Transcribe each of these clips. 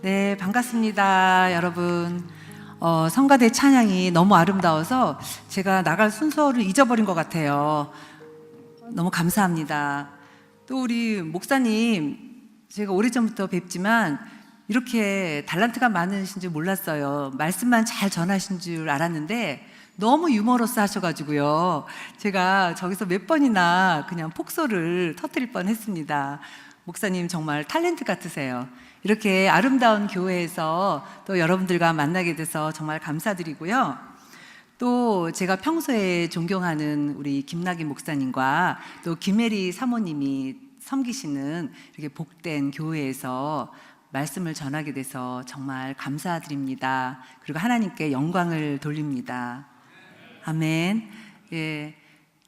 네, 반갑습니다, 여러분. 성가대 찬양이 너무 아름다워서 제가 나갈 순서를 잊어버린 것 같아요. 너무 감사합니다. 또 우리 목사님, 제가 오래전부터 뵙지만 이렇게 달란트가 많으신 줄 몰랐어요. 말씀만 잘 전하신 줄 알았는데 너무 유머러스 하셔가지고요. 제가 저기서 몇 번이나 그냥 폭소를 터뜨릴 뻔 했습니다. 목사님 정말 탤런트 같으세요. 이렇게 아름다운 교회에서 또 여러분들과 만나게 돼서 정말 감사드리고요. 또 제가 평소에 존경하는 우리 김나기 목사님과 또 김혜리 사모님이 섬기시는 이렇게 복된 교회에서 말씀을 전하게 돼서 정말 감사드립니다. 그리고 하나님께 영광을 돌립니다. 아멘. 예,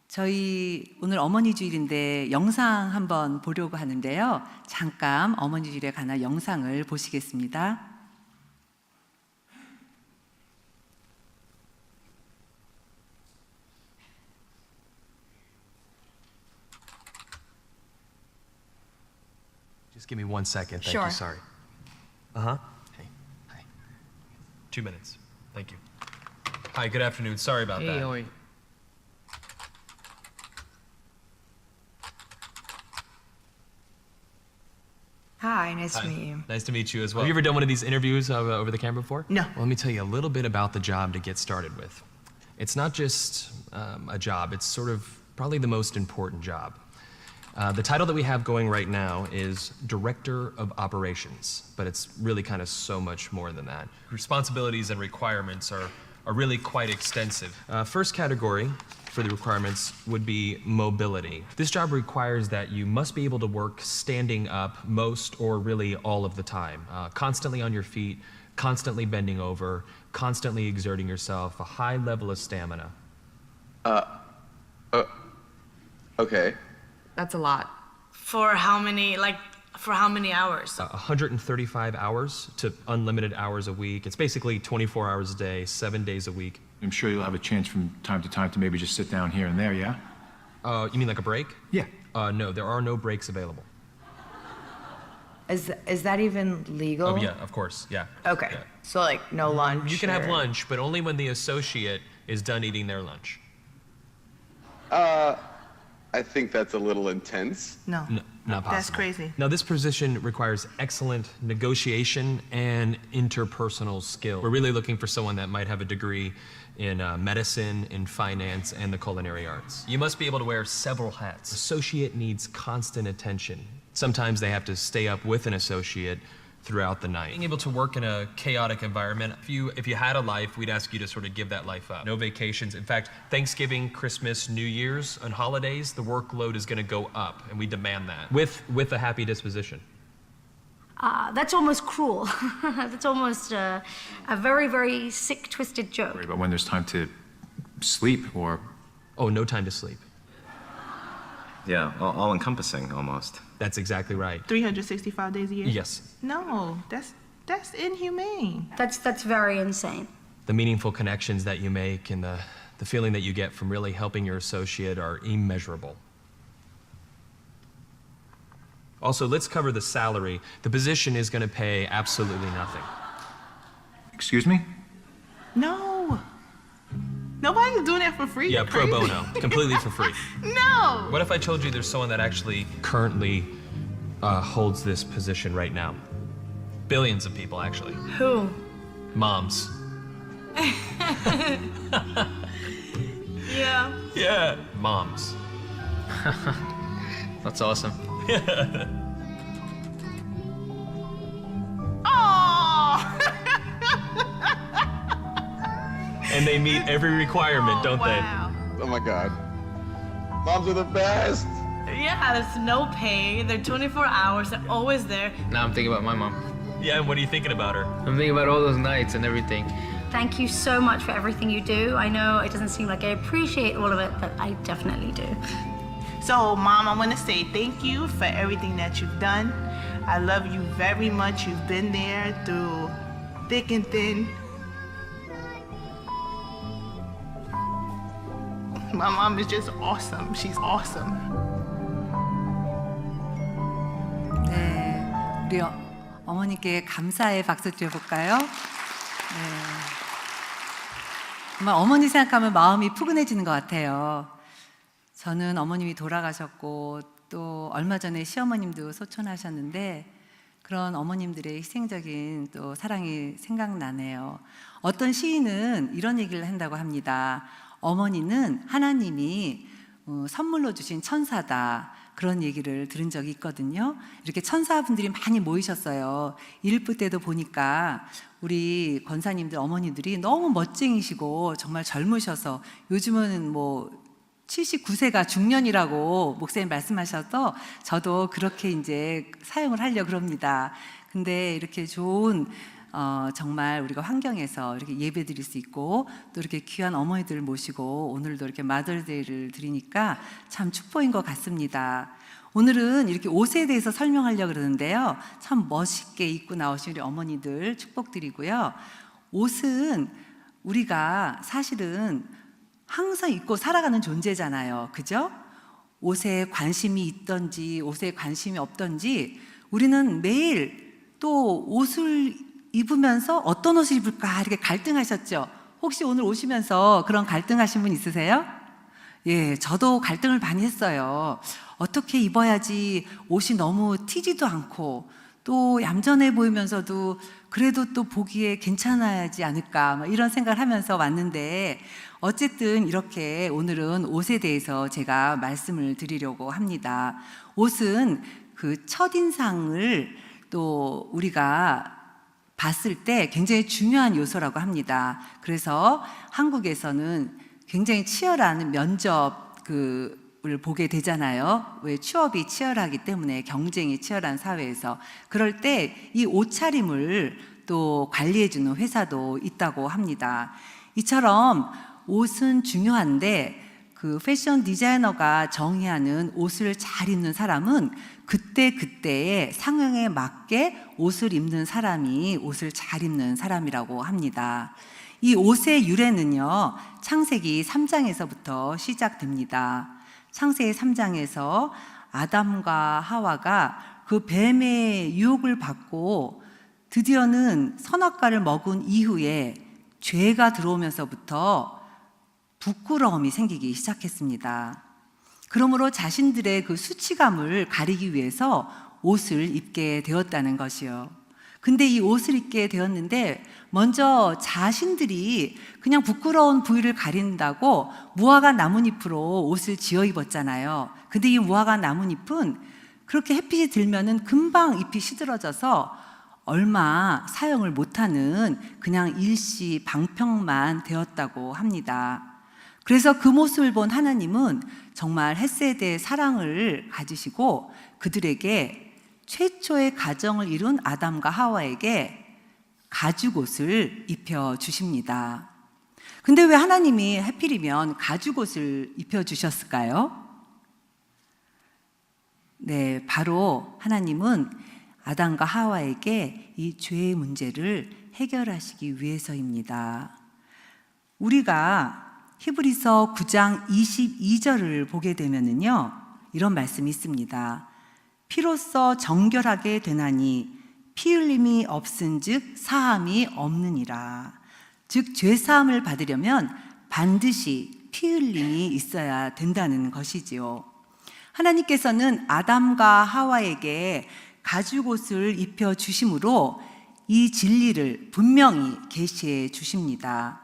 저희 오늘 어머니 주일인데 영상 한번 보려고 하는데요. 잠깐 어머니 주일에 관한 영상을 보시겠습니다. Just give me 1 second. Thank Sure. you. Sorry. Hey. Hi. 2 minutes. Thank you. Hi. Good afternoon. Sorry about Hey, that. how are you? Hi, nice Hi. to meet you. Nice to meet you as well. Have you ever done one of these interviews over the camera before? No. Well, let me tell you a little bit about the job to get started with. It's not just a job. It's sort of probably the most important job. The title that we have going right now is Director of Operations, but it's really kind of so much more than that. Responsibilities and requirements are really quite extensive. First category for the requirements would be mobility. This job requires that you must be able to work standing up most or really all of the time, constantly on your feet, constantly bending over, constantly exerting yourself, a high level of stamina. Okay. That's a lot. For how many, for how many hours? 135 hours to unlimited hours a week. It's basically 24 hours a day, 7 days a week. I'm sure you'll have a chance from time to time to maybe just sit down here and there, yeah? You mean like a break? Yeah. No, there are no breaks available. Is that even legal? Oh, yeah, of course, yeah. Okay. Yeah. So like no lunch. You can have or- lunch, but only when the associate is done eating their lunch. I think that's a little intense. No. No, not possible. That's crazy. Now, this position requires excellent negotiation and interpersonal skill. We're really looking for someone that might have a degree in medicine, in finance, and the culinary arts. You must be able to wear several hats. Associate needs constant attention. Sometimes they have to stay up with an associate throughout the night. Being able to work in a chaotic environment, if you had a life, we'd ask you to sort of give that life up. No vacations. In fact, Thanksgiving, Christmas, New Year's, and holidays, the workload is going to go up, and we demand that with a happy disposition. That's almost cruel. That's almost a very, very sick, twisted joke. Worry about when there's time to sleep or... Oh, no time to sleep. Yeah, all encompassing almost. That's exactly right. 365 days a year? Yes. No, that's inhumane. That's very insane. The meaningful connections that you make and the feeling that you get from really helping your associate are immeasurable. Also, let's cover the salary. The position is going to pay absolutely nothing. Excuse me? No. Nobody's doing that for free. Yeah, You're pro crazy. bono, completely for free. No. What if I told you there's someone that actually currently holds this position right now? Billions of people, actually. Who? Moms. Yeah. Yeah. Moms. That's awesome. Oh. And they meet every requirement, don't wow. Oh my God. Moms are the best. Yeah, there's no pay. They're 24 hours. They're always there. Now I'm thinking about my mom. they? Yeah, and what are you thinking about her? I'm thinking about all those nights and everything. Thank you so much for everything you do. I know it doesn't seem like I appreciate all of it, but I definitely do. So, Mom, I want to say thank you for everything that you've done. I love you very much. You've been there through thick and thin. My mom is just awesome. She's awesome. 네, 우리 어머니께 감사의 박수 드려볼까요? 네. 정말 어머니 생각하면 마음이 푸근해지는 것 같아요. 저는 어머님이 돌아가셨고 또 얼마 전에 시어머님도 소천하셨는데 그런 어머님들의 희생적인 또 사랑이 생각나네요. 어떤 시인은 이런 얘기를 한다고 합니다. 어머니는 하나님이 선물로 주신 천사다. 그런 얘기를 들은 적이 있거든요. 이렇게 천사분들이 많이 모이셨어요. 일부 때도 보니까 우리 권사님들 어머니들이 너무 멋쟁이시고 정말 젊으셔서 요즘은 뭐 79세가 중년이라고 목사님 말씀하셔서 저도 그렇게 이제 사용을 하려고 그럽니다. 근데 이렇게 좋은 정말 우리가 환경에서 이렇게 예배 드릴 수 있고 또 이렇게 귀한 어머니들을 모시고 오늘도 이렇게 마더데이를 드리니까 참 축복인 것 같습니다. 오늘은 이렇게 옷에 대해서 설명하려고 그러는데요. 참 멋있게 입고 나오신 우리 어머니들 축복드리고요. 옷은 우리가 사실은 항상 입고 살아가는 존재잖아요. 그죠? 옷에 관심이 있던지 옷에 관심이 없던지 우리는 매일 또 옷을 입으면서 어떤 옷을 입을까 이렇게 갈등하셨죠? 혹시 오늘 오시면서 그런 갈등하신 분 있으세요? 예, 저도 갈등을 많이 했어요. 어떻게 입어야지 옷이 너무 튀지도 않고 또 얌전해 보이면서도 그래도 또 보기에 괜찮아야지 않을까 이런 생각을 하면서 왔는데 어쨌든 이렇게 오늘은 옷에 대해서 제가 말씀을 드리려고 합니다. 옷은 그 첫인상을 또 우리가 봤을 때 굉장히 중요한 요소라고 합니다. 그래서 한국에서는 굉장히 치열한 면접 을 보게 되잖아요. 왜 취업이 치열하기 때문에 경쟁이 치열한 사회에서 그럴 때 이 옷차림을 또 관리해주는 회사도 있다고 합니다. 이처럼 옷은 중요한데 그 패션 디자이너가 정의하는 옷을 잘 입는 사람은 그때그때의 상황에 맞게 옷을 입는 사람이 옷을 잘 입는 사람이라고 합니다. 이 옷의 유래는요, 창세기 3장에서부터 시작됩니다. 창세기 3장에서 아담과 하와가 그 뱀의 유혹을 받고 드디어는 선악과를 먹은 이후에 죄가 들어오면서부터 부끄러움이 생기기 시작했습니다. 그러므로 자신들의 그 수치감을 가리기 위해서 옷을 입게 되었다는 것이요. 근데 이 옷을 입게 되었는데 먼저 자신들이 그냥 부끄러운 부위를 가린다고 무화과 나뭇잎으로 옷을 지어 입었잖아요. 근데 이 무화과 나뭇잎은 그렇게 햇빛이 들면은 금방 잎이 시들어져서 얼마 사용을 못하는 그냥 일시 방편만 되었다고 합니다. 그래서 그 모습을 본 하나님은 정말 헷세대의 사랑을 가지시고 그들에게 최초의 가정을 이룬 아담과 하와에게 가죽옷을 입혀주십니다. 근데 왜 하나님이 하필이면 가죽옷을 입혀주셨을까요? 네, 바로 하나님은 아담과 하와에게 이 죄의 문제를 해결하시기 위해서입니다. 우리가 히브리서 9장 22절을 보게 되면은요, 이런 말씀이 있습니다. 피로써 정결하게 되나니 피 흘림이 없은즉 사함이 없느니라. 즉 죄사함을 받으려면 반드시 피 흘림이 있어야 된다는 것이지요. 하나님께서는 아담과 하와에게 가죽옷을 입혀 주심으로 이 진리를 분명히 계시해 주십니다.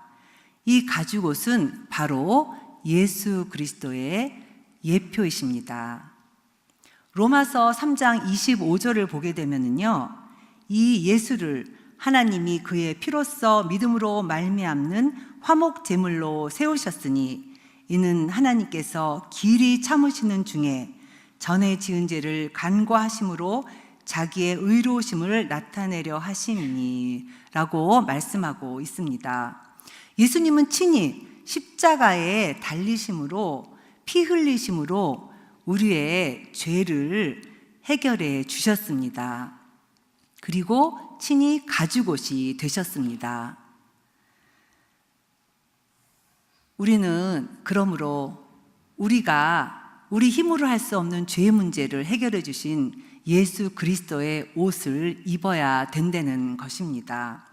이 가죽옷은 바로 예수 그리스도의 예표이십니다. 로마서 3장 25절을 보게 되면은요, 이 예수를 하나님이 그의 피로써 믿음으로 말미암는 화목 제물로 세우셨으니 이는 하나님께서 길이 참으시는 중에 전에 지은 죄를 간과하심으로 자기의 의로우심을 나타내려 하심이니 라고 말씀하고 있습니다. 예수님은 친히 십자가에 달리심으로 피 흘리심으로 우리의 죄를 해결해 주셨습니다. 그리고 친히 가죽옷이 되셨습니다. 우리는 그러므로 우리가 우리 힘으로 할 수 없는 죄의 문제를 해결해 주신 예수 그리스도의 옷을 입어야 된다는 것입니다.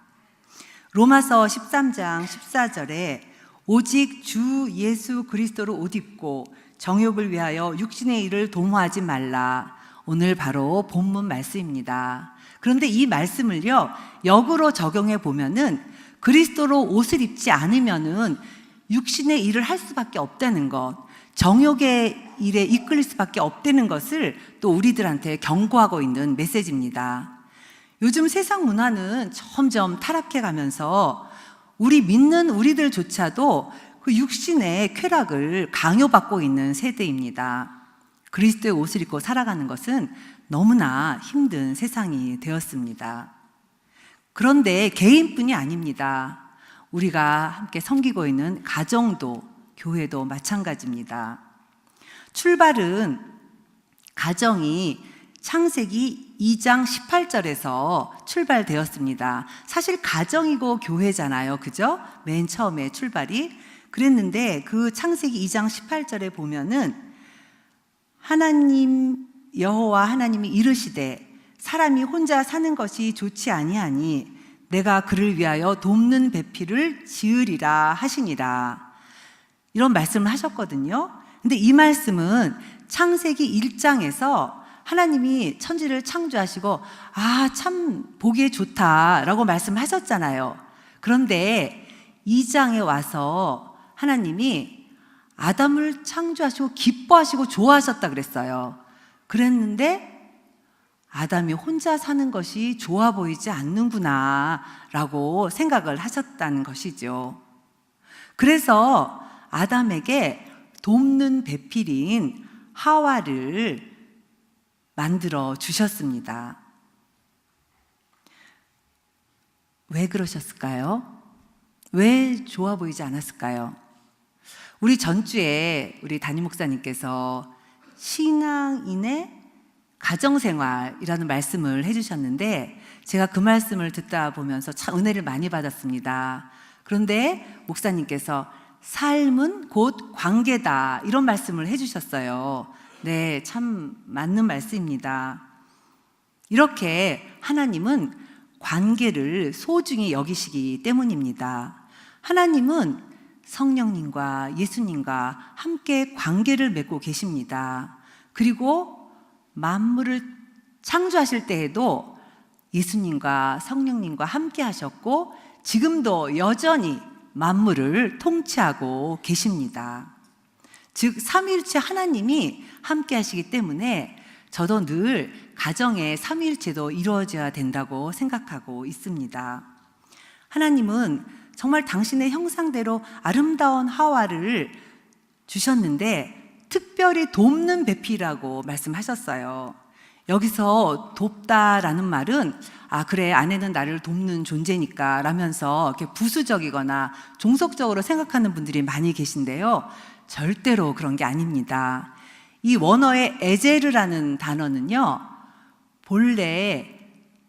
로마서 13장 14절에 오직 주 예수 그리스도로 옷 입고 정욕을 위하여 육신의 일을 도모하지 말라. 오늘 바로 본문 말씀입니다. 그런데 이 말씀을요, 역으로 적용해 보면은 그리스도로 옷을 입지 않으면은 육신의 일을 할 수밖에 없다는 것, 정욕의 일에 이끌릴 수밖에 없다는 것을 또 우리들한테 경고하고 있는 메시지입니다. 요즘 세상 문화는 점점 타락해 가면서 우리 믿는 우리들조차도 그 육신의 쾌락을 강요받고 있는 세대입니다. 그리스도의 옷을 입고 살아가는 것은 너무나 힘든 세상이 되었습니다. 그런데 개인뿐이 아닙니다. 우리가 함께 섬기고 있는 가정도, 교회도 마찬가지입니다. 출발은 가정이 창세기 2장 18절에서 출발되었습니다. 사실 가정이고 교회잖아요. 그죠? 맨 처음에 출발이. 그랬는데 그 창세기 2장 18절에 보면은 하나님 여호와 하나님이 이르시되 사람이 혼자 사는 것이 좋지 아니하니 내가 그를 위하여 돕는 배필을 지으리라 하시니라. 이런 말씀을 하셨거든요. 근데 이 말씀은 창세기 1장에서 하나님이 천지를 창조하시고 참 보기에 좋다라고 말씀하셨잖아요. 그런데 2장에 와서 하나님이 아담을 창조하시고 기뻐하시고 좋아하셨다 그랬어요. 그랬는데 아담이 혼자 사는 것이 좋아 보이지 않는구나 라고 생각을 하셨다는 것이죠. 그래서 아담에게 돕는 배필인 하와를 만들어 주셨습니다. 왜 그러셨을까요? 왜 좋아 보이지 않았을까요? 우리 전주에 우리 담임 목사님께서 신앙인의 가정생활이라는 말씀을 해주셨는데 제가 그 말씀을 듣다 보면서 참 은혜를 많이 받았습니다. 그런데 목사님께서 삶은 곧 관계다 이런 말씀을 해주셨어요. 네, 참 맞는 말씀입니다. 이렇게 하나님은 관계를 소중히 여기시기 때문입니다. 하나님은 성령님과 예수님과 함께 관계를 맺고 계십니다. 그리고 만물을 창조하실 때에도 예수님과 성령님과 함께 하셨고 지금도 여전히 만물을 통치하고 계십니다. 즉 삼위일체 하나님이 함께 하시기 때문에 저도 늘 가정의 삼위일체도 이루어져야 된다고 생각하고 있습니다. 하나님은 정말 당신의 형상대로 아름다운 하와를 주셨는데 특별히 돕는 배필이라고 말씀하셨어요. 여기서 돕다라는 말은 그래 아내는 나를 돕는 존재니까 라면서 이렇게 부수적이거나 종속적으로 생각하는 분들이 많이 계신데요. 절대로 그런 게 아닙니다. 이 원어의 에제르라는 단어는요, 본래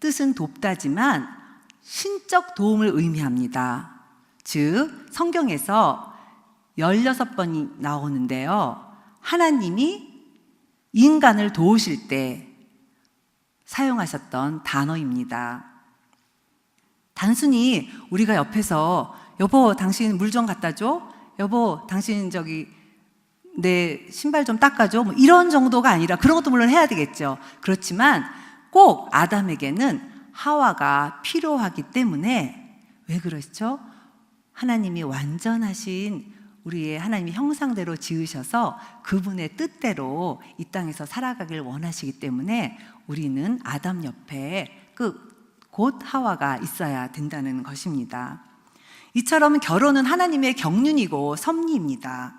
뜻은 돕다지만 신적 도움을 의미합니다. 즉 성경에서 16번이 나오는데요, 하나님이 인간을 도우실 때 사용하셨던 단어입니다. 단순히 우리가 옆에서 여보 당신 물 좀 갖다 줘, 여보 당신 내 신발 좀 닦아줘, 뭐 이런 정도가 아니라, 그런 것도 물론 해야 되겠죠. 그렇지만 꼭 아담에게는 하와가 필요하기 때문에, 왜 그러시죠? 하나님이 완전하신 우리의 하나님의 형상대로 지으셔서 그분의 뜻대로 이 땅에서 살아가길 원하시기 때문에 우리는 아담 옆에 곧 하와가 있어야 된다는 것입니다. 이처럼 결혼은 하나님의 경륜이고 섭리입니다.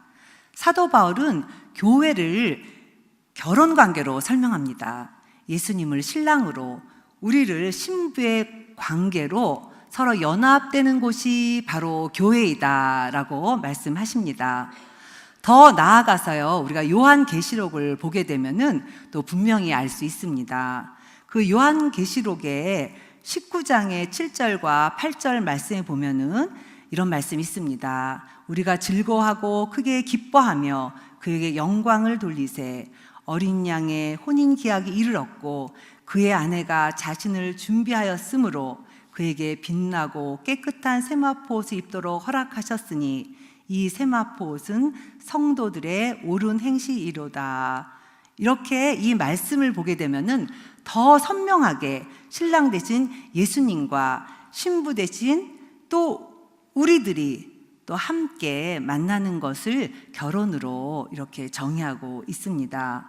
사도 바울은 교회를 결혼 관계로 설명합니다. 예수님을 신랑으로, 우리를 신부의 관계로 서로 연합되는 곳이 바로 교회이다라고 말씀하십니다. 더 나아가서요, 우리가 요한계시록을 보게 되면은 또 분명히 알 수 있습니다. 그 요한계시록의 19장의 7절과 8절 말씀에 보면은 이런 말씀이 있습니다. 우리가 즐거워하고 크게 기뻐하며 그에게 영광을 돌리세. 어린 양의 혼인 계약이 이르렀고 그의 아내가 자신을 준비하였으므로 그에게 빛나고 깨끗한 세마포옷을 입도록 허락하셨으니 이 세마포옷은 성도들의 옳은 행실이로다. 이렇게 이 말씀을 보게 되면은 더 선명하게 신랑 대신 예수님과 신부 대신 또 우리들이 또 함께 만나는 것을 결혼으로 이렇게 정의하고 있습니다.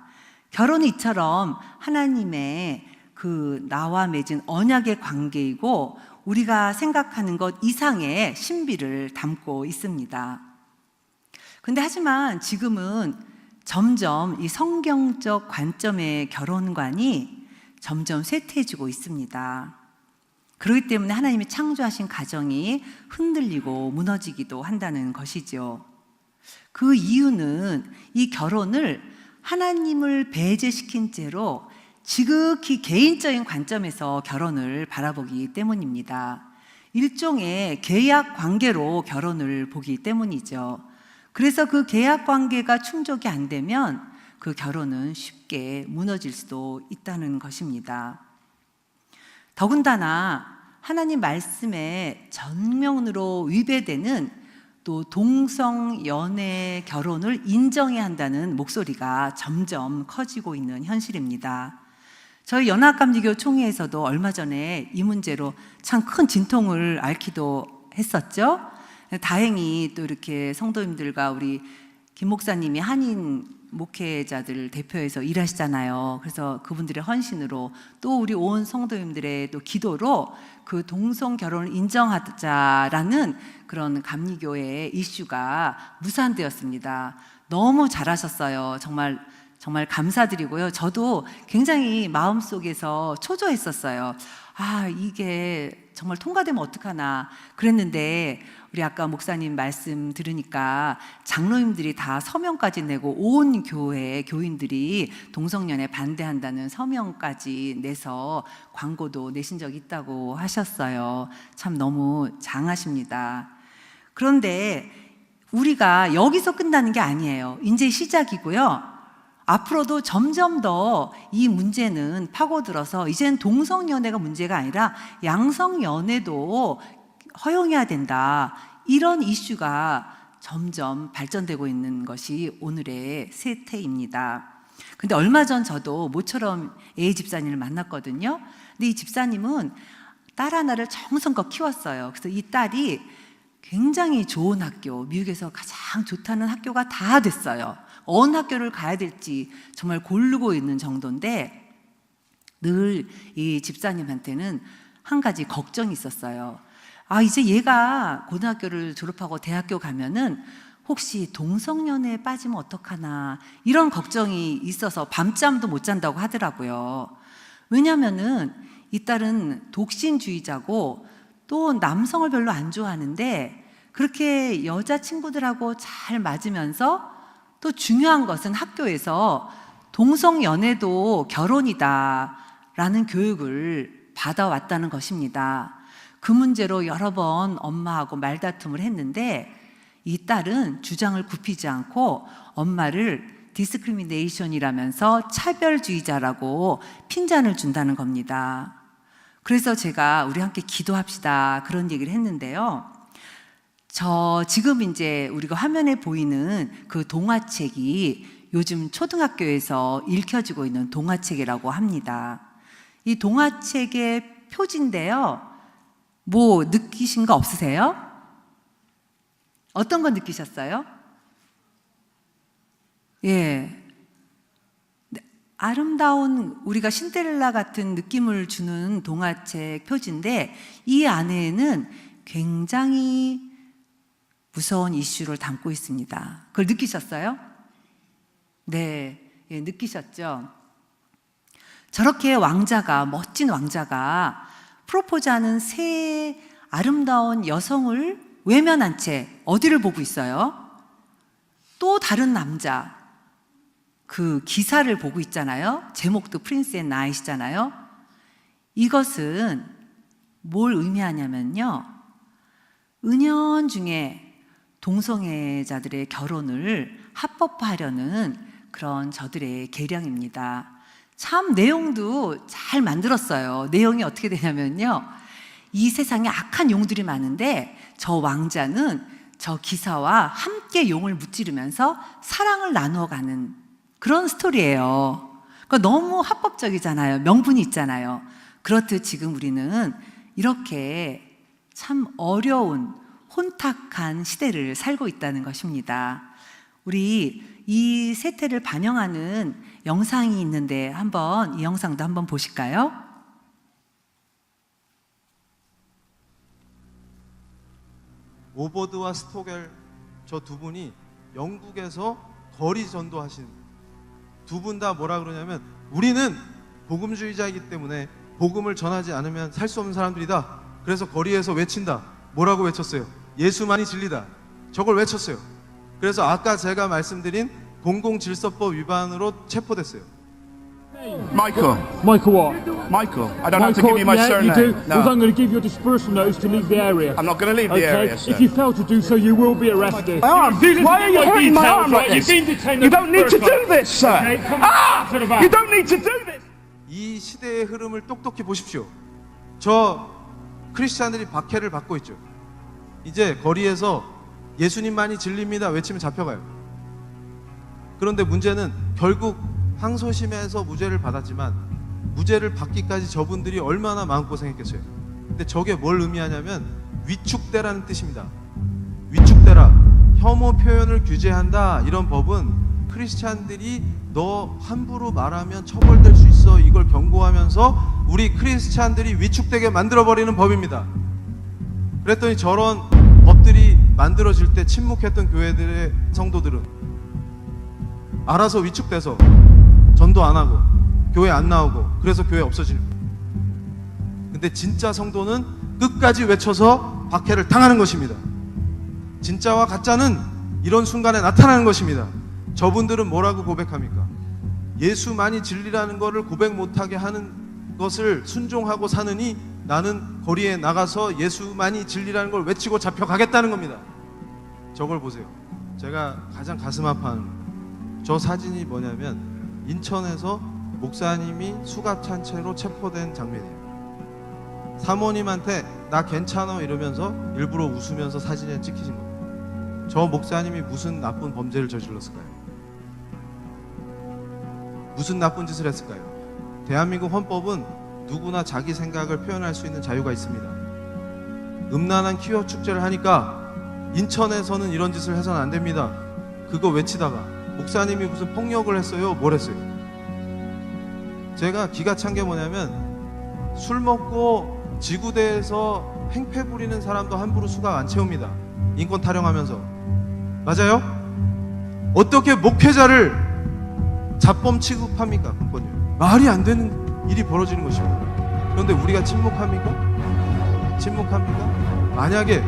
결혼이 이처럼 하나님의 그 나와 맺은 언약의 관계이고 우리가 생각하는 것 이상의 신비를 담고 있습니다. 근데 하지만 지금은 점점 이 성경적 관점의 결혼관이 점점 쇠퇴해지고 있습니다. 그렇기 때문에 하나님이 창조하신 가정이 흔들리고 무너지기도 한다는 것이죠. 그 이유는 이 결혼을 하나님을 배제시킨 채로 지극히 개인적인 관점에서 결혼을 바라보기 때문입니다. 일종의 계약 관계로 결혼을 보기 때문이죠. 그래서 그 계약 관계가 충족이 안 되면 그 결혼은 쉽게 무너질 수도 있다는 것입니다. 더군다나 하나님 말씀에 전면으로 위배되는 또 동성 연애 결혼을 인정해야 한다는 목소리가 점점 커지고 있는 현실입니다. 저희 연합감리교 총회에서도 얼마 전에 이 문제로 참 큰 진통을 앓기도 했었죠. 다행히 또 이렇게 성도님들과 우리 김 목사님이 한인 목회자들 대표해서 일하시잖아요. 그래서 그분들의 헌신으로 또 우리 온 성도님들의 또 기도로 그 동성 결혼을 인정하자라는 그런 감리교회의 이슈가 무산되었습니다. 너무 잘하셨어요. 정말 감사드리고요. 저도 굉장히 마음속에서 초조했었어요. 아, 이게 정말 통과되면 어떡하나 그랬는데 우리 아까 목사님 말씀 들으니까 장로님들이 다 서명까지 내고 온 교회 교인들이 동성연애 반대한다는 서명까지 내서 광고도 내신 적이 있다고 하셨어요. 참 너무 장하십니다. 그런데 우리가 여기서 끝나는 게 아니에요. 이제 시작이고요. 앞으로도 점점 더 이 문제는 파고들어서 이제는 동성연애가 문제가 아니라 양성연애도 허용해야 된다. 이런 이슈가 점점 발전되고 있는 것이 오늘의 세태입니다. 근데 얼마 전 저도 모처럼 A 집사님을 만났거든요. 근데 이 집사님은 딸 하나를 정성껏 키웠어요. 그래서 이 딸이 굉장히 좋은 학교, 미국에서 가장 좋다는 학교가 다 됐어요. 어느 학교를 가야 될지 정말 고르고 있는 정도인데 늘 이 집사님한테는 한 가지 걱정이 있었어요. 아, 이제 얘가 고등학교를 졸업하고 대학교 가면은 혹시 동성연애에 빠지면 어떡하나 이런 걱정이 있어서 밤잠도 못 잔다고 하더라고요. 왜냐면은 이 딸은 독신주의자고 또 남성을 별로 안 좋아하는데 그렇게 여자친구들하고 잘 맞으면서 또 중요한 것은 학교에서 동성연애도 결혼이다라는 교육을 받아왔다는 것입니다. 그 문제로 여러 번 엄마하고 말다툼을 했는데 이 딸은 주장을 굽히지 않고 엄마를 디스크리미네이션이라면서 차별주의자라고 핀잔을 준다는 겁니다. 그래서 제가 우리 함께 기도합시다 그런 얘기를 했는데요. 지금 이제 우리가 화면에 보이는 그 동화책이 요즘 초등학교에서 읽혀지고 있는 동화책이라고 합니다. 이 동화책의 표지인데요. 뭐 느끼신 거 없으세요? 어떤 거 느끼셨어요? 예. 아름다운 우리가 신데렐라 같은 느낌을 주는 동화책 표지인데 이 안에는 굉장히 무서운 이슈를 담고 있습니다. 그걸 느끼셨어요? 네, 예, 느끼셨죠? 저렇게 멋진 왕자가 프로포즈하는 새 아름다운 여성을 외면한 채 어디를 보고 있어요? 또 다른 남자, 그 기사를 보고 있잖아요. 제목도 프린스 앤 나잇이잖아요. 이것은 뭘 의미하냐면요. 은연중에 동성애자들의 결혼을 합법화하려는 그런 저들의 계량입니다. 참 내용도 잘 만들었어요. 내용이 어떻게 되냐면요, 이 세상에 악한 용들이 많은데 저 왕자는 저 기사와 함께 용을 무찌르면서 사랑을 나누어가는 그런 스토리예요. 그러니까 너무 합법적이잖아요. 명분이 있잖아요. 그렇듯 지금 우리는 이렇게 참 어려운 혼탁한 시대를 살고 있다는 것입니다. 우리 이 세태를 반영하는 영상이 있는데 한번 이 영상도 한번 보실까요? 오버드와 스토겔 저 두 분이 영국에서 거리 전도하신 두 분 다 뭐라 그러냐면, 우리는 복음주의자이기 때문에 복음을 전하지 않으면 살 수 없는 사람들이다. 그래서 거리에서 외친다. 뭐라고 외쳤어요? 예수만이 진리다. 저걸 외쳤어요. 그래서 아까 제가 말씀드린 공공질서법 위반으로 체포됐어요. Michael. Michael what? Michael. I don't have to give you my yeah, surname. you do. No. Well, I'm going to give you a dispersal notice to leave the area. I'm not going to leave the Okay? area, sir. If you fail to do so, you will be arrested. My arm. Why are you hurting my arm like this? You've been detained. You don't need to do this, sir. Okay, come Ah! to the back. You don't need to do this. 이 시대의 흐름을 똑똑히 보십시오. 저 크리스찬들이 박해를 받고 있죠. 이제 거리에서 예수님만이 진리입니다 외치면 잡혀가요. 그런데 문제는 결국 항소심에서 무죄를 받았지만 무죄를 받기까지 저분들이 얼마나 마음고생했겠어요. 근데 저게 뭘 의미하냐면 위축대라는 뜻입니다. 위축대라, 혐오 표현을 규제한다. 이런 법은 크리스찬들이 너 함부로 말하면 처벌될 수 있어, 이걸 경고하면서 우리 크리스찬들이 위축되게 만들어버리는 법입니다. 그랬더니 저런 법들이 만들어질 때 침묵했던 교회들의 성도들은 알아서 위축돼서 전도 안 하고 교회 안 나오고, 그래서 교회 없어지는 거예요. 근데 진짜 성도는 끝까지 외쳐서 박해를 당하는 것입니다. 진짜와 가짜는 이런 순간에 나타나는 것입니다. 저분들은 뭐라고 고백합니까? 예수만이 진리라는 것을 고백 못하게 하는 것을 순종하고 사느니 나는 거리에 나가서 예수만이 진리라는 걸 외치고 잡혀가겠다는 겁니다. 저걸 보세요. 제가 가장 가슴 아파하는 저 사진이 뭐냐면 인천에서 목사님이 수갑 찬 채로 체포된 장면이에요. 사모님한테 나 괜찮아 이러면서 일부러 웃으면서 사진에 찍히신 겁니다. 저 목사님이 무슨 나쁜 범죄를 저질렀을까요? 무슨 나쁜 짓을 했을까요? 대한민국 헌법은 누구나 자기 생각을 표현할 수 있는 자유가 있습니다. 음란한 퀴어 축제를 하니까 인천에서는 이런 짓을 해서는 안 됩니다. 그거 외치다가 목사님이 무슨 폭력을 했어요? 뭘 했어요? 제가 기가 찬 게 뭐냐면 술 먹고 지구대에서 행패 부리는 사람도 함부로 수갑 안 채웁니다. 인권 타령하면서. 맞아요? 어떻게 목회자를 잡범 취급합니까? 그건요. 말이 안 되는 일이 벌어지는 것입니다. 그런데 우리가 침묵합니까? 침묵합니까? 만약에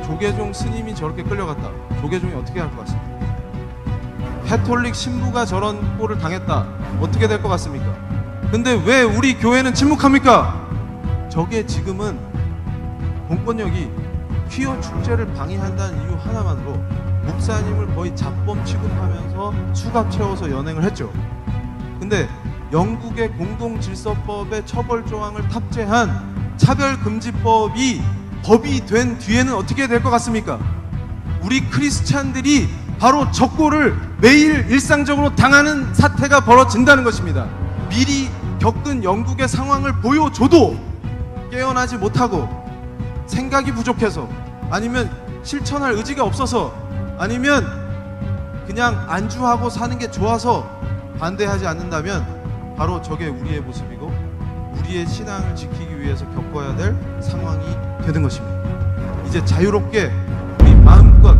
조계종 스님이 저렇게 끌려갔다. 조계종이 어떻게 할 것 같습니까? 캐톨릭 신부가 저런 꼴을 당했다. 어떻게 될 것 같습니까? 근데 왜 우리 교회는 침묵합니까? 저게 지금은 공권력이 퀴어 축제를 방해한다는 이유 하나만으로 목사님을 거의 잡범 취급하면서 수갑 채워서 연행을 했죠. 근데 영국의 공공질서법의 처벌 조항을 탑재한 차별금지법이 법이 된 뒤에는 어떻게 될 것 같습니까? 우리 크리스찬들이 바로 적고를 매일 일상적으로 당하는 사태가 벌어진다는 것입니다. 미리 겪은 영국의 상황을 보여줘도 깨어나지 못하고 생각이 부족해서, 아니면 실천할 의지가 없어서, 아니면 그냥 안주하고 사는 게 좋아서 반대하지 않는다면 바로 저게 우리의 모습이고 우리의 신앙을 지키기 위해서 겪어야 될 상황이 되는 것입니다. 이제 자유롭게 우리 마음껏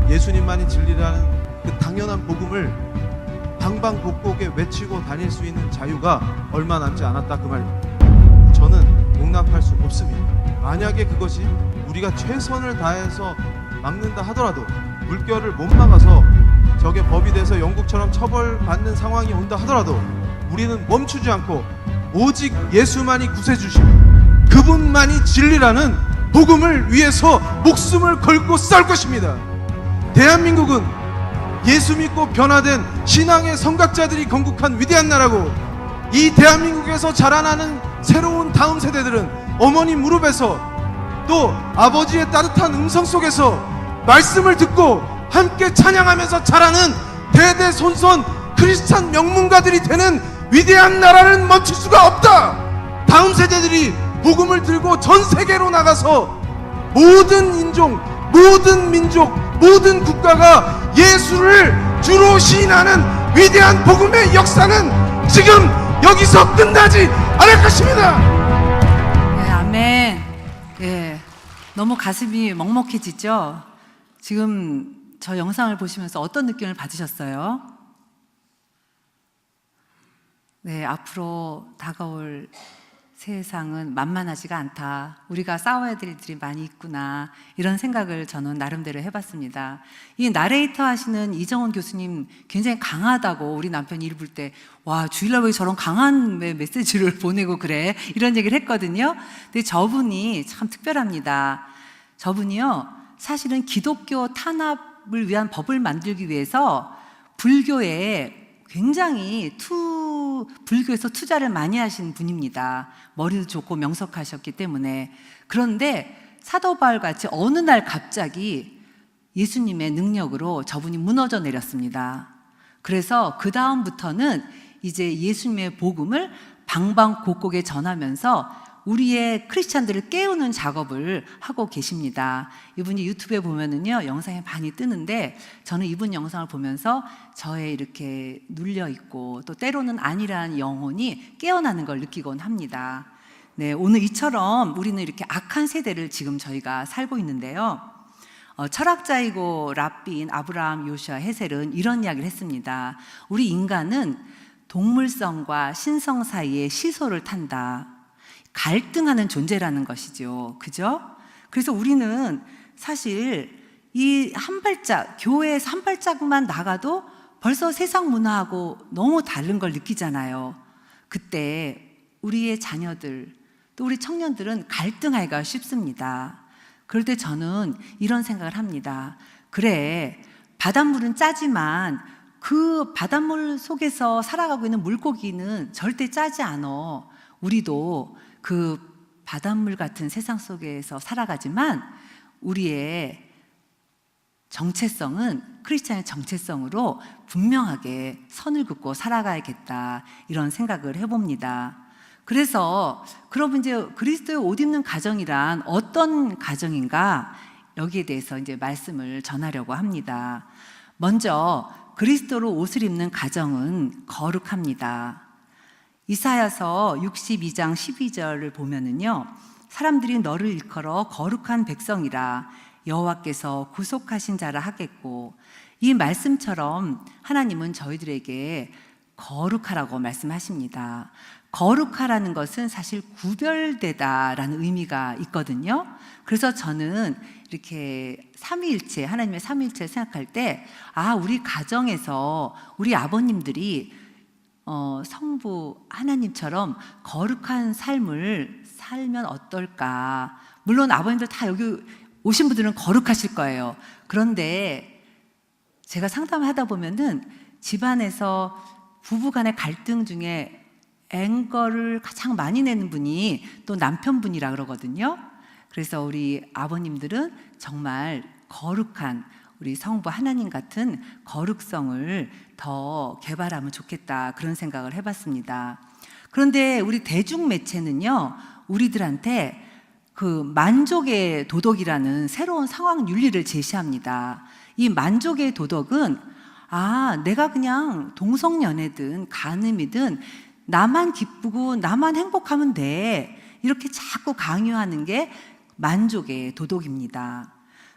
예수님만이 진리라는 그 당연한 복음을 방방곡곡에 외치고 다닐 수 있는 자유가 얼마 남지 않았다, 그 말입니다. 저는 용납할 수 없습니다. 만약에 그것이 우리가 최선을 다해서 막는다 하더라도, 물결을 못 막아서 저게 법이 돼서 영국처럼 처벌받는 상황이 온다 하더라도 우리는 멈추지 않고 오직 예수만이 구세주시고 그분만이 진리라는 복음을 위해서 목숨을 걸고 싸울 것입니다. 대한민국은 예수 믿고 변화된 신앙의 성각자들이 건국한 위대한 나라고, 이 대한민국에서 자라나는 새로운 다음 세대들은 어머니 무릎에서 또 아버지의 따뜻한 음성 속에서 말씀을 듣고 함께 찬양하면서 자라는 대대손손 크리스찬 명문가들이 되는 위대한 나라는 멈출 수가 없다. 다음 세대들이 복음을 들고 전 세계로 나가서 모든 인종, 모든 민족, 모든 국가가 예수를 주로 시인하는 위대한 복음의 역사는 지금 여기서 끝나지 않을 것입니다. 네, 아멘. 예, 너무 가슴이 먹먹해지죠? 지금 저 영상을 보시면서 어떤 느낌을 받으셨어요? 네, 앞으로 다가올 세상은 만만하지가 않다. 우리가 싸워야 될 일들이 많이 있구나. 이런 생각을 저는 나름대로 해봤습니다. 이 나레이터 하시는 이정원 교수님 굉장히 강하다고 우리 남편이 일 볼 때, 와, 주일날 왜 저런 강한 메시지를 보내고 그래? 이런 얘기를 했거든요. 근데 저분이 참 특별합니다. 저분이요, 사실은 기독교 탄압을 위한 법을 만들기 위해서 불교에 굉장히 불교에서 투자를 많이 하신 분입니다. 머리도 좋고 명석하셨기 때문에. 그런데 사도 바울 같이 어느 날 갑자기 예수님의 능력으로 저분이 무너져 내렸습니다. 그래서 그 다음부터는 이제 예수님의 복음을 방방곡곡에 전하면서 우리의 크리스찬들을 깨우는 작업을 하고 계십니다. 이분이 유튜브에 보면은요, 영상이 많이 뜨는데, 저는 이분 영상을 보면서 저의 이렇게 눌려있고 또 때로는 아니라는 영혼이 깨어나는 걸 느끼곤 합니다. 네, 오늘 이처럼 우리는 이렇게 악한 세대를 지금 저희가 살고 있는데요. 철학자이고 랍비인 아브라함 요시아 헤셀은 이런 이야기를 했습니다. 우리 인간은 동물성과 신성 사이에 시소를 탄다. 갈등하는 존재라는 것이죠. 그죠? 그래서 우리는 사실 이 한 발짝, 교회에서 한 발짝만 나가도 벌써 세상 문화하고 너무 다른 걸 느끼잖아요. 그때 우리의 자녀들, 또 우리 청년들은 갈등하기가 쉽습니다. 그럴 때 저는 이런 생각을 합니다. 그래, 바닷물은 짜지만 그 바닷물 속에서 살아가고 있는 물고기는 절대 짜지 않아. 우리도 그 바닷물 같은 세상 속에서 살아가지만 우리의 정체성은 크리스찬의 정체성으로 분명하게 선을 긋고 살아가야겠다, 이런 생각을 해봅니다. 그래서 그럼 이제 그리스도의 옷 입는 가정이란 어떤 가정인가, 여기에 대해서 이제 말씀을 전하려고 합니다. 먼저 그리스도로 옷을 입는 가정은 거룩합니다. 이사야서 62장 12절을 보면은요, 사람들이 너를 일컬어 거룩한 백성이라 여호와께서 구속하신 자라 하겠고, 이 말씀처럼 하나님은 저희들에게 거룩하라고 말씀하십니다. 거룩하라는 것은 사실 구별되다라는 의미가 있거든요. 그래서 저는 이렇게 삼위일체, 하나님의 삼위일체 생각할 때, 우리 가정에서 우리 아버님들이 성부 하나님처럼 거룩한 삶을 살면 어떨까. 물론 아버님들 다 여기 오신 분들은 거룩하실 거예요. 그런데 제가 상담을 하다 보면은 집안에서 부부 간의 갈등 중에 앵거를 가장 많이 내는 분이 또 남편분이라 그러거든요. 그래서 우리 아버님들은 정말 거룩한 우리 성부 하나님 같은 거룩성을 더 개발하면 좋겠다, 그런 생각을 해봤습니다. 그런데 우리 대중매체는요, 우리들한테 그 만족의 도덕이라는 새로운 상황 윤리를 제시합니다. 이 만족의 도덕은 내가 그냥 동성연애든 간음이든 나만 기쁘고 나만 행복하면 돼, 이렇게 자꾸 강요하는 게 만족의 도덕입니다.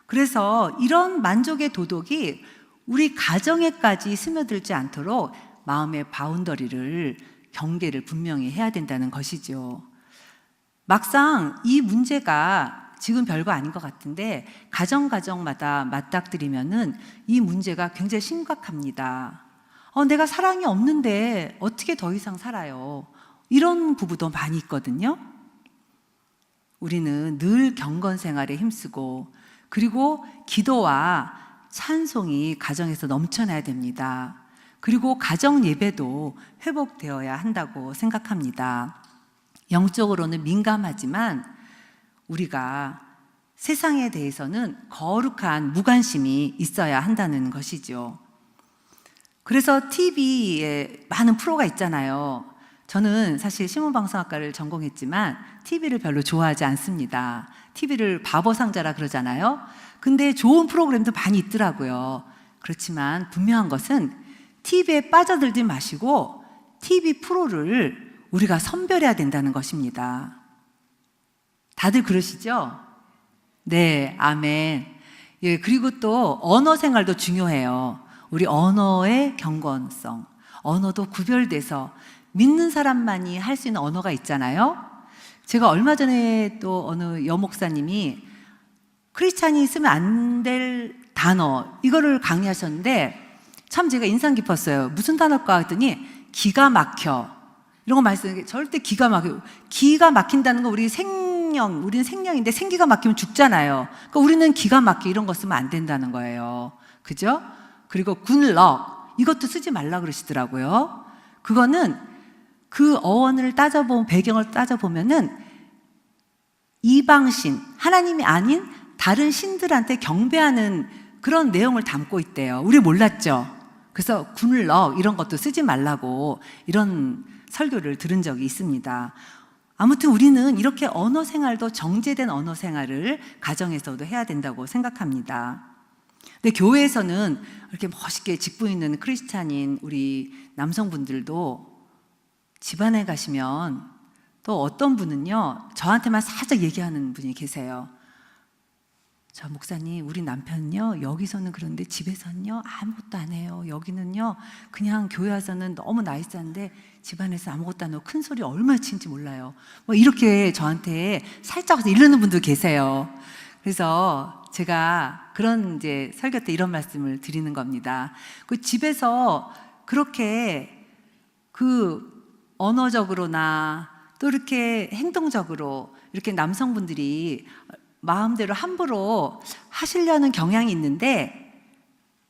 그래서 이런 만족의 도덕이 우리 가정에까지 스며들지 않도록 마음의 바운더리를, 경계를 분명히 해야 된다는 것이죠. 막상 이 문제가 지금 별거 아닌 것 같은데 가정마다 맞닥뜨리면은 이 문제가 굉장히 심각합니다. 내가 사랑이 없는데 어떻게 더 이상 살아요? 이런 부부도 많이 있거든요. 우리는 늘 경건 생활에 힘쓰고, 그리고 기도와 찬송이 가정에서 넘쳐나야 됩니다. 그리고 가정 예배도 회복되어야 한다고 생각합니다. 영적으로는 민감하지만 우리가 세상에 대해서는 거룩한 무관심이 있어야 한다는 것이죠. 그래서 TV에 많은 프로가 있잖아요. 저는 사실 신문방송학과를 전공했지만 TV를 별로 좋아하지 않습니다. TV를 바보 상자라 그러잖아요. 근데 좋은 프로그램도 많이 있더라고요. 그렇지만 분명한 것은 TV에 빠져들지 마시고 TV 프로를 우리가 선별해야 된다는 것입니다. 다들 그러시죠? 네, 아멘. 예, 그리고 또 언어 생활도 중요해요. 우리 언어의 경건성, 언어도 구별돼서 믿는 사람만이 할 수 있는 언어가 있잖아요. 제가 얼마 전에 또 어느 여목사님이 크리스찬이 쓰면 안 될 단어 이거를 강의하셨는데 참 제가 인상 깊었어요. 무슨 단어일까 했더니 기가 막혀 이런 거 말씀하시는 게 절대 기가 막혀. 기가 막힌다는 건 우리는 생명인데 생기가 막히면 죽잖아요. 그러니까 우리는 기가 막혀 이런 거 쓰면 안 된다는 거예요. 그죠? 그리고 굿럭 이것도 쓰지 말라 그러시더라고요. 그거는 그 어원을 배경을 따져보면은 이방신, 하나님이 아닌 다른 신들한테 경배하는 그런 내용을 담고 있대요. 우리 몰랐죠? 그래서 굿럭 이런 것도 쓰지 말라고 이런 설교를 들은 적이 있습니다. 아무튼 우리는 이렇게 언어 생활도 정제된 언어 생활을 가정에서도 해야 된다고 생각합니다. 근데 교회에서는 이렇게 멋있게 직분 있는 크리스찬인 우리 남성분들도 집안에 가시면 또 어떤 분은요, 저한테만 살짝 얘기하는 분이 계세요. 저 목사님, 우리 남편은요, 여기서는 그런데 집에서는요, 아무것도 안 해요. 여기는요, 그냥 교회 와서는 너무 나이스한데 집안에서 아무것도 안 하고 큰 소리 얼마나 치는지 몰라요. 뭐 이렇게 저한테 살짝 이러는 분도 계세요. 그래서 제가 그런 이제 설교 때 이런 말씀을 드리는 겁니다. 그 집에서 그렇게 그 언어적으로나 또 이렇게 행동적으로 이렇게 남성분들이 마음대로 함부로 하시려는 경향이 있는데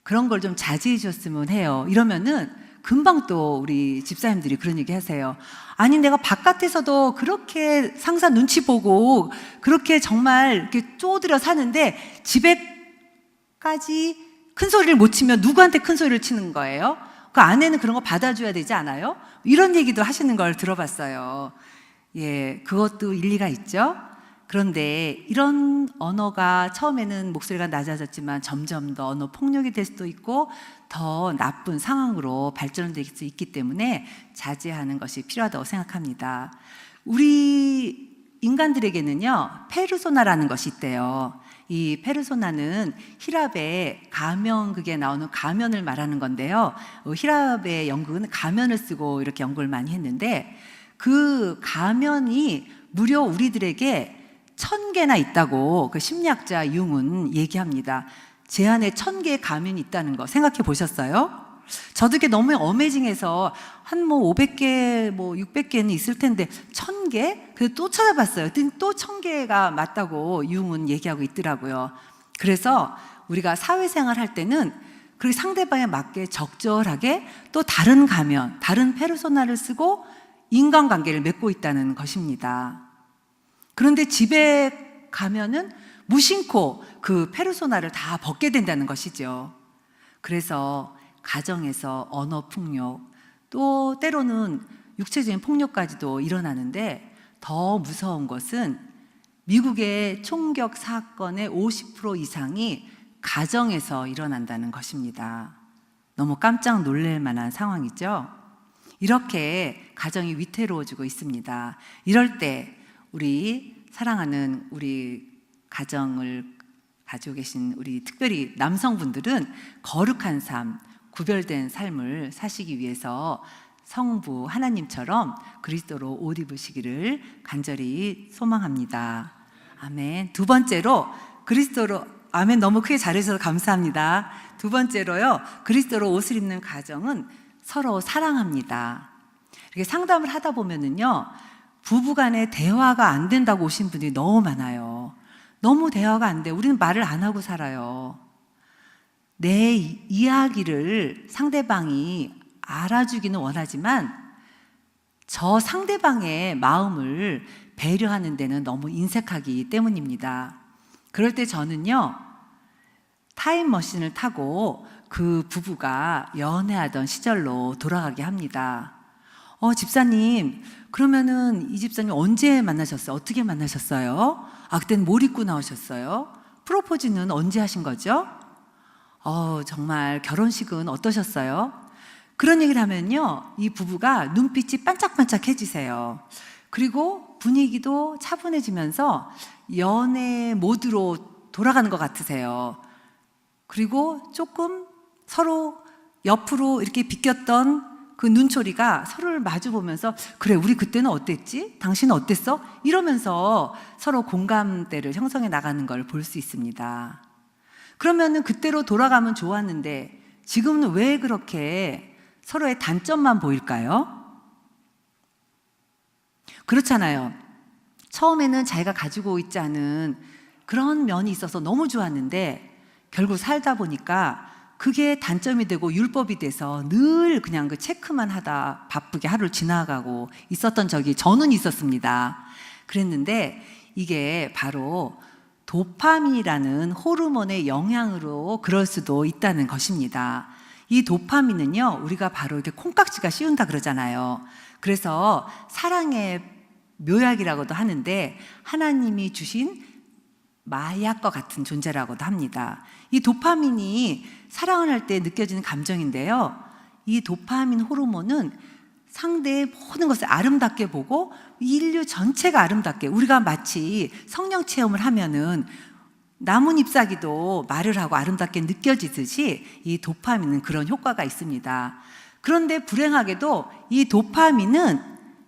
그런 걸 좀 자제해 주셨으면 해요. 이러면은 금방 또 우리 집사님들이 그런 얘기 하세요. 아니 내가 바깥에서도 그렇게 상사 눈치 보고 그렇게 정말 이렇게 쪼들여 사는데 집에까지 큰 소리를 못 치면 누구한테 큰 소리를 치는 거예요? 그 아내는 그런 거 받아줘야 되지 않아요? 이런 얘기도 하시는 걸 들어봤어요. 예, 그것도 일리가 있죠. 그런데 이런 언어가 처음에는 목소리가 낮아졌지만 점점 더 언어 폭력이 될 수도 있고 더 나쁜 상황으로 발전될 수 있기 때문에 자제하는 것이 필요하다고 생각합니다. 우리 인간들에게는요, 페르소나라는 것이 있대요. 이 페르소나는 히랍의 가면극에 나오는 가면을 말하는 건데요. 히랍의 연극은 가면을 쓰고 이렇게 연극을 많이 했는데 그 가면이 무려 우리들에게 1000개나 있다고 그 심리학자 융은 얘기합니다. 제 안에 1000개의 가면이 있다는 거 생각해 보셨어요? 저도 이게 너무 어메이징해서 한 뭐 500개, 뭐 600개는 있을 텐데 1000개? 그래서 또 찾아봤어요. 또 1000개가 맞다고 융은 얘기하고 있더라고요. 그래서 우리가 사회생활 할 때는 그 상대방에 맞게 적절하게 또 다른 가면, 다른 페르소나를 쓰고 인간관계를 맺고 있다는 것입니다. 그런데 집에 가면은 무심코 그 페르소나를 다 벗게 된다는 것이죠. 그래서 가정에서 언어 폭력, 또 때로는 육체적인 폭력까지도 일어나는데 더 무서운 것은 미국의 총격 사건의 50% 이상이 가정에서 일어난다는 것입니다. 너무 깜짝 놀랄 만한 상황이죠. 이렇게 가정이 위태로워지고 있습니다. 이럴 때 우리 사랑하는 우리 가정을 가지고 계신 우리 특별히 남성분들은 거룩한 삶, 구별된 삶을 사시기 위해서 성부 하나님처럼 그리스도로 옷 입으시기를 간절히 소망합니다. 아멘. 두 번째로 그리스도로, 아멘, 너무 크게 잘해주셔서 감사합니다. 두 번째로요, 그리스도로 옷을 입는 가정은 서로 사랑합니다. 이렇게 상담을 하다 보면은요, 부부간에 대화가 안 된다고 오신 분들이 너무 많아요. 너무 대화가 안 돼. 우리는 말을 안 하고 살아요. 내 이야기를 상대방이 알아주기는 원하지만 저 상대방의 마음을 배려하는 데는 너무 인색하기 때문입니다. 그럴 때 저는요, 타임머신을 타고 그 부부가 연애하던 시절로 돌아가게 합니다. 집사님, 그러면은 이 집사님 언제 만나셨어요? 어떻게 만나셨어요? 그때는 뭘 입고 나오셨어요? 프로포즈는 언제 하신 거죠? 정말 결혼식은 어떠셨어요? 그런 얘기를 하면요, 이 부부가 눈빛이 반짝반짝해지세요. 그리고 분위기도 차분해지면서 연애 모드로 돌아가는 것 같으세요. 그리고 조금 서로 옆으로 이렇게 비꼈던 그 눈초리가 서로를 마주 보면서 그래, 우리 그때는 어땠지? 당신은 어땠어? 이러면서 서로 공감대를 형성해 나가는 걸 볼 수 있습니다. 그러면은 그때로 돌아가면 좋았는데 지금은 왜 그렇게 서로의 단점만 보일까요? 그렇잖아요. 처음에는 자기가 가지고 있지 않은 그런 면이 있어서 너무 좋았는데 결국 살다 보니까 그게 단점이 되고 율법이 돼서 늘 그냥 그 체크만 하다 바쁘게 하루를 지나가고 있었던 적이 저는 있었습니다. 그랬는데 이게 바로 도파민이라는 호르몬의 영향으로 그럴 수도 있다는 것입니다. 이 도파민은요, 우리가 바로 이렇게 콩깍지가 씌운다 그러잖아요. 그래서 사랑의 묘약이라고도 하는데 하나님이 주신 마약과 같은 존재라고도 합니다. 이 도파민이 사랑을 할 때 느껴지는 감정인데요. 이 도파민 호르몬은 상대의 모든 것을 아름답게 보고 인류 전체가 아름답게, 우리가 마치 성령 체험을 하면은 나뭇 잎사귀도 말을 하고 아름답게 느껴지듯이 이 도파민은 그런 효과가 있습니다. 그런데 불행하게도 이 도파민은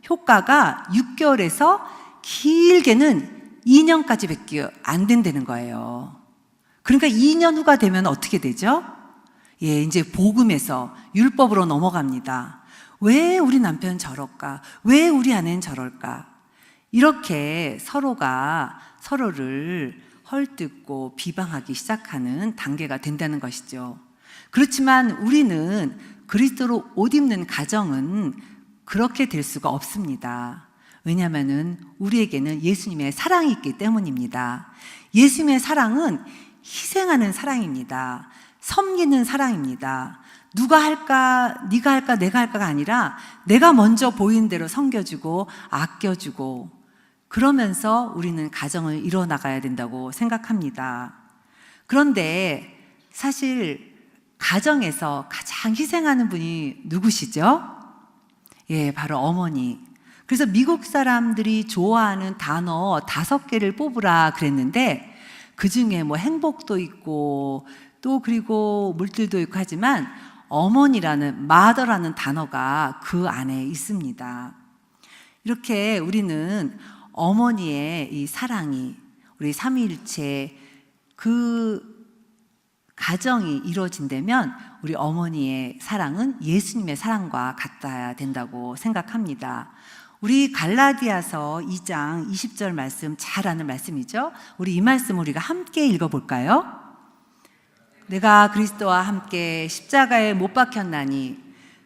효과가 6개월에서 길게는 2년까지밖에 안 된다는 거예요. 그러니까 2년 후가 되면 어떻게 되죠? 이제 복음에서 율법으로 넘어갑니다. 왜 우리 남편은 저럴까? 왜 우리 아내는 저럴까? 이렇게 서로가 서로를 헐뜯고 비방하기 시작하는 단계가 된다는 것이죠. 그렇지만 우리는 그리스도로 옷 입는 가정은 그렇게 될 수가 없습니다. 왜냐하면 우리에게는 예수님의 사랑이 있기 때문입니다. 예수님의 사랑은 희생하는 사랑입니다. 섬기는 사랑입니다. 누가 할까, 네가 할까, 내가 할까가 아니라 내가 먼저 보이는 대로 섬겨주고 아껴주고 그러면서 우리는 가정을 이뤄나가야 된다고 생각합니다. 그런데 사실 가정에서 가장 희생하는 분이 누구시죠? 바로 어머니. 그래서 미국 사람들이 좋아하는 단어 5개를 뽑으라 그랬는데 그 중에 뭐 행복도 있고 또 그리고 물질도 있고 하지만 어머니라는 mother라는 단어가 그 안에 있습니다. 이렇게 우리는 어머니의 이 사랑이 우리 삼위일체 그 가정이 이루어진다면 우리 어머니의 사랑은 예수님의 사랑과 같아야 된다고 생각합니다. 우리 갈라디아서 2장 20절 말씀 잘 아는 말씀이죠. 우리 이 말씀 우리가 함께 읽어볼까요? 내가 그리스도와 함께 십자가에 못 박혔나니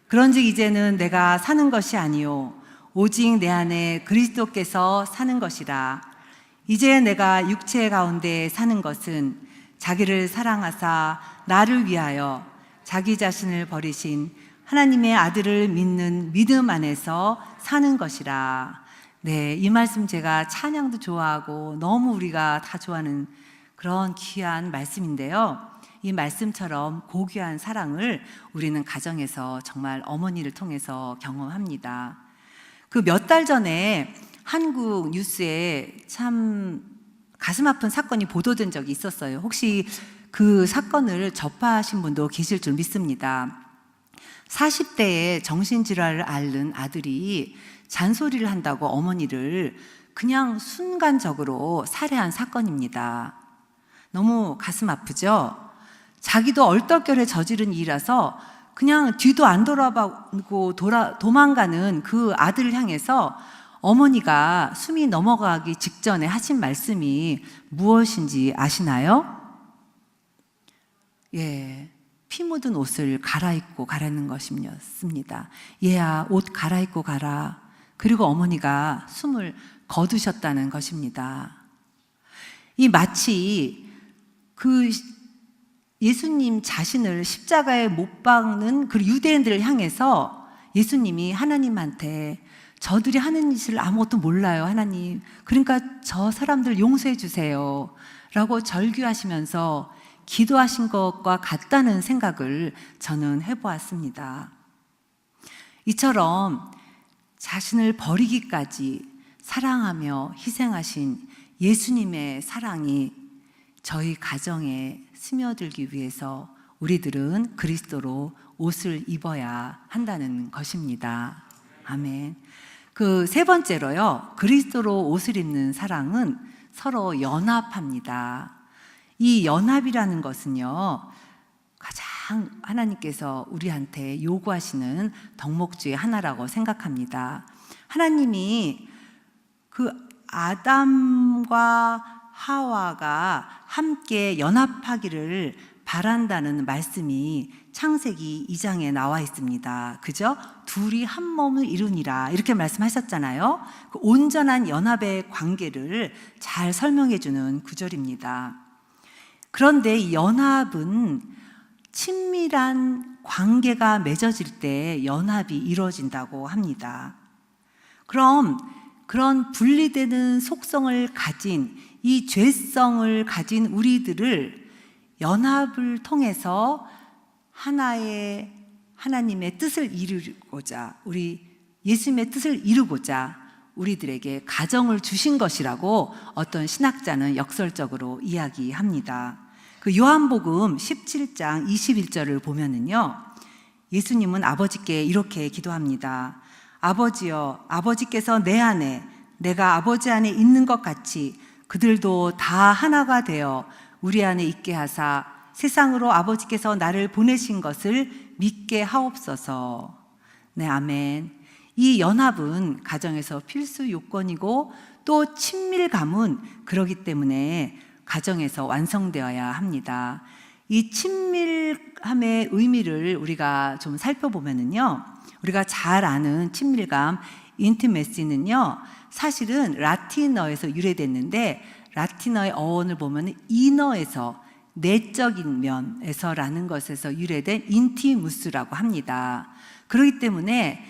그런즉 이제는 내가 사는 것이 아니요 오직 내 안에 그리스도께서 사는 것이라. 이제 내가 육체 가운데 사는 것은 자기를 사랑하사 나를 위하여 자기 자신을 버리신 하나님의 아들을 믿는 믿음 안에서 사는 것이라. 이 말씀 제가 찬양도 좋아하고 너무 우리가 다 좋아하는 그런 귀한 말씀인데요. 이 말씀처럼 고귀한 사랑을 우리는 가정에서 정말 어머니를 통해서 경험합니다. 그 몇 달 전에 한국 뉴스에 참 가슴 아픈 사건이 보도된 적이 있었어요. 혹시 그 사건을 접하신 분도 계실 줄 믿습니다. 40대에 정신질환을 앓는 아들이 잔소리를 한다고 어머니를 그냥 순간적으로 살해한 사건입니다. 너무 가슴 아프죠? 자기도 얼떨결에 저지른 일이라서 그냥 뒤도 안 돌아보고 도망가는 그 아들을 향해서 어머니가 숨이 넘어가기 직전에 하신 말씀이 무엇인지 아시나요? 피 묻은 옷을 갈아입고 가라는 것이었습니다. 얘야, 옷 갈아입고 가라. 그리고 어머니가 숨을 거두셨다는 것입니다. 이 마치 그 예수님 자신을 십자가에 못 박는 그 유대인들을 향해서 예수님이 하나님한테 저들이 하는 짓을 아무것도 몰라요, 하나님. 그러니까 저 사람들 용서해 주세요. 라고 절규하시면서 기도하신 것과 같다는 생각을 저는 해보았습니다. 이처럼 자신을 버리기까지 사랑하며 희생하신 예수님의 사랑이 저희 가정에 스며들기 위해서 우리들은 그리스도로 옷을 입어야 한다는 것입니다. 아멘. 그 세 번째로요, 그리스도로 옷을 입는 사랑은 서로 연합합니다. 이 연합이라는 것은요, 가장 하나님께서 우리한테 요구하시는 덕목 중에 하나라고 생각합니다. 하나님이 그 아담과 하와가 함께 연합하기를 바란다는 말씀이 창세기 2장에 나와 있습니다. 그죠? 둘이 한 몸을 이루니라 이렇게 말씀하셨잖아요. 그 온전한 연합의 관계를 잘 설명해 주는 구절입니다. 그런데 이 연합은 친밀한 관계가 맺어질 때 연합이 이루어진다고 합니다. 그럼 그런 분리되는 속성을 가진 이 죄성을 가진 우리들을 연합을 통해서 하나의 하나님의 뜻을 이루고자, 우리 예수님의 뜻을 이루고자 우리들에게 가정을 주신 것이라고 어떤 신학자는 역설적으로 이야기합니다. 그 요한복음 17장 21절을 보면은요, 예수님은 아버지께 이렇게 기도합니다. 아버지여, 아버지께서 내 안에, 내가 아버지 안에 있는 것 같이 그들도 다 하나가 되어 우리 안에 있게 하사 세상으로 아버지께서 나를 보내신 것을 믿게 하옵소서. 네, 아멘. 이 연합은 가정에서 필수 요건이고 또 친밀감은 그러기 때문에 가정에서 완성되어야 합니다. 이 친밀함의 의미를 우리가 좀 살펴보면은요, 우리가 잘 아는 친밀감, 인티메시는요, 사실은 라틴어에서 유래됐는데 라틴어의 어원을 보면 이너에서, 내적인 면에서라는 것에서 유래된 인티무스라고 합니다. 그렇기 때문에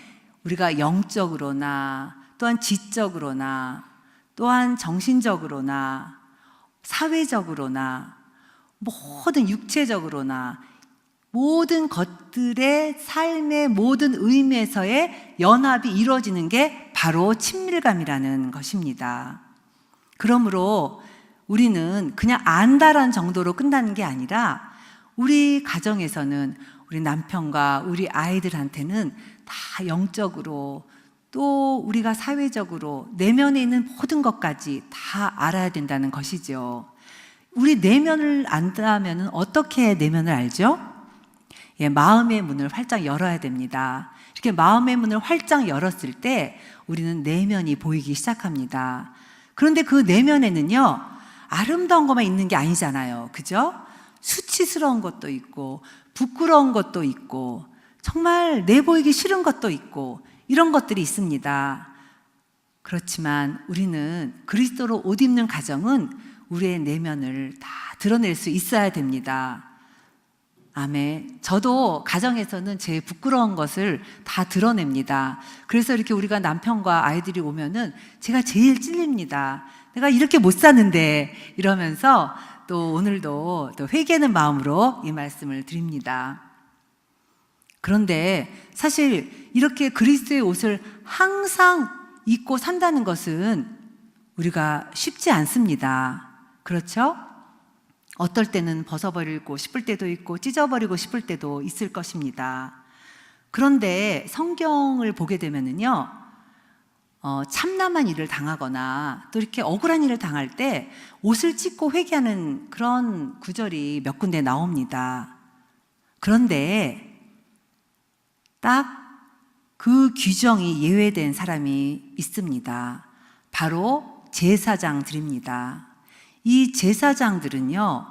우리가 영적으로나 또한 지적으로나 또한 정신적으로나 사회적으로나 모든 육체적으로나 모든 것들의 삶의 모든 의미에서의 연합이 이루어지는 게 바로 친밀감이라는 것입니다. 그러므로 우리는 그냥 안다라는 정도로 끝나는 게 아니라 우리 가정에서는 우리 남편과 우리 아이들한테는 다 영적으로 또 우리가 사회적으로 내면에 있는 모든 것까지 다 알아야 된다는 것이죠. 우리 내면을 안다면 어떻게 내면을 알죠? 예, 마음의 문을 활짝 열어야 됩니다. 이렇게 마음의 문을 활짝 열었을 때 우리는 내면이 보이기 시작합니다. 그런데 그 내면에는요, 아름다운 것만 있는 게 아니잖아요. 그죠? 수치스러운 것도 있고 부끄러운 것도 있고 정말 내보이기 싫은 것도 있고 이런 것들이 있습니다. 그렇지만 우리는 그리스도로 옷 입는 가정은 우리의 내면을 다 드러낼 수 있어야 됩니다. 아멘. 저도 가정에서는 제 부끄러운 것을 다 드러냅니다. 그래서 이렇게 우리가 남편과 아이들이 오면은 제가 제일 찔립니다. 내가 이렇게 못 사는데 이러면서 또 오늘도 또 회개하는 마음으로 이 말씀을 드립니다. 그런데 사실 이렇게 그리스도의 옷을 항상 입고 산다는 것은 우리가 쉽지 않습니다. 그렇죠? 어떨 때는 벗어버리고 싶을 때도 있고 찢어버리고 싶을 때도 있을 것입니다. 그런데 성경을 보게 되면은요, 참남한 일을 당하거나 또 이렇게 억울한 일을 당할 때 옷을 찢고 회개하는 그런 구절이 몇 군데 나옵니다. 그런데 딱 그 규정이 예외된 사람이 있습니다. 바로 제사장들입니다. 이 제사장들은요,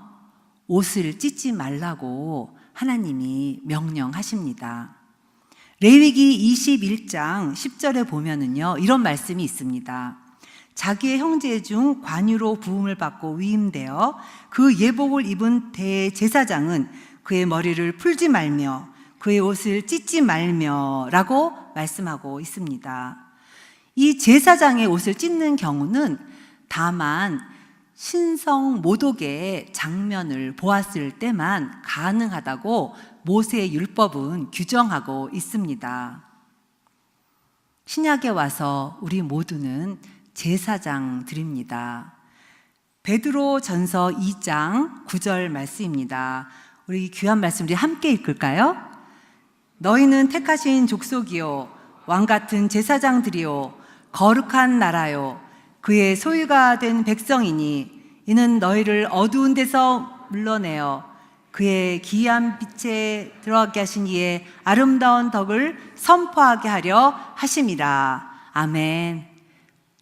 옷을 찢지 말라고 하나님이 명령하십니다. 레위기 21장 10절에 보면은요, 이런 말씀이 있습니다. 자기의 형제 중 관유로 부음을 받고 위임되어 그 예복을 입은 대제사장은 그의 머리를 풀지 말며 그의 옷을 찢지 말며 라고 말씀하고 있습니다. 이 제사장의 옷을 찢는 경우는 다만 신성 모독의 장면을 보았을 때만 가능하다고 모세의 율법은 규정하고 있습니다. 신약에 와서 우리 모두는 제사장들입니다. 베드로 전서 2장 9절 말씀입니다. 우리 귀한 말씀 우리 함께 읽을까요? 너희는 택하신 족속이요 왕 같은 제사장들이요 거룩한 나라요 그의 소유가 된 백성이니 이는 너희를 어두운 데서 물러내어 그의 기이한 빛에 들어가게 하신 이의 아름다운 덕을 선포하게 하려 하심이라. 아멘.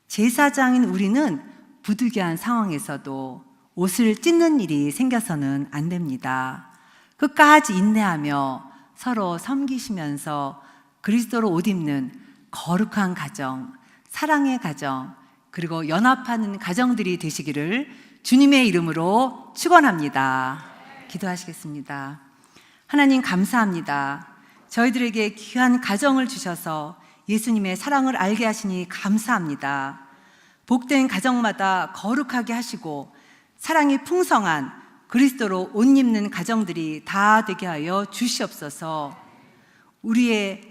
제사장인 우리는 부득이한 상황에서도 옷을 찢는 일이 생겨서는 안 됩니다. 끝까지 인내하며 서로 섬기시면서 그리스도로 옷 입는 거룩한 가정, 사랑의 가정, 그리고 연합하는 가정들이 되시기를 주님의 이름으로 축원합니다. 기도하시겠습니다. 하나님 감사합니다. 저희들에게 귀한 가정을 주셔서 예수님의 사랑을 알게 하시니 감사합니다. 복된 가정마다 거룩하게 하시고 사랑이 풍성한 그리스도로 옷 입는 가정들이 다 되게 하여 주시옵소서. 우리의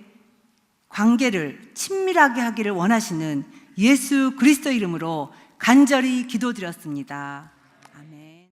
관계를 친밀하게 하기를 원하시는 예수 그리스도 이름으로 간절히 기도드렸습니다.